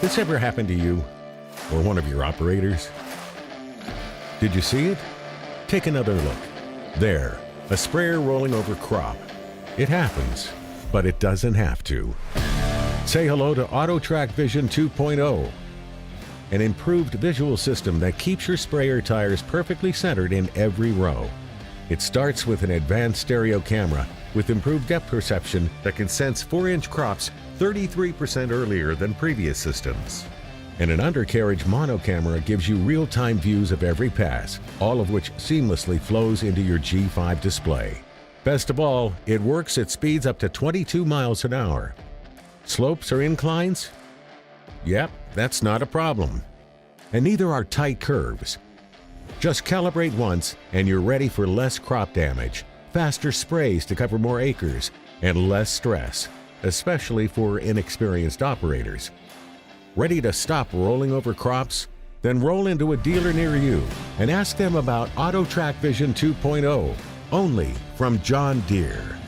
This ever happened to you or one of your operators? Did you see it? Take another look. There, a sprayer rolling over crop. It happens, but it doesn't have to. Say hello to AutoTrac Vision 2.0, an improved visual system that keeps your sprayer tires perfectly centered in every row. It starts with an advanced stereo camera with improved depth perception that can sense 4-inch crops 33% earlier than previous systems. And an undercarriage mono camera gives you real-time views of every pass, all of which seamlessly flows into your G5 display. Best of all, it works at speeds up to 22 miles an hour. Slopes or inclines? Yep, that's not a problem. And neither are tight curves. Just calibrate once and you're ready for less crop damage, faster sprays to cover more acres, and less stress, especially for inexperienced operators. Ready to stop rolling over crops? Then roll into a dealer near you and ask them about AutoTrac Vision 2.0, only from John Deere.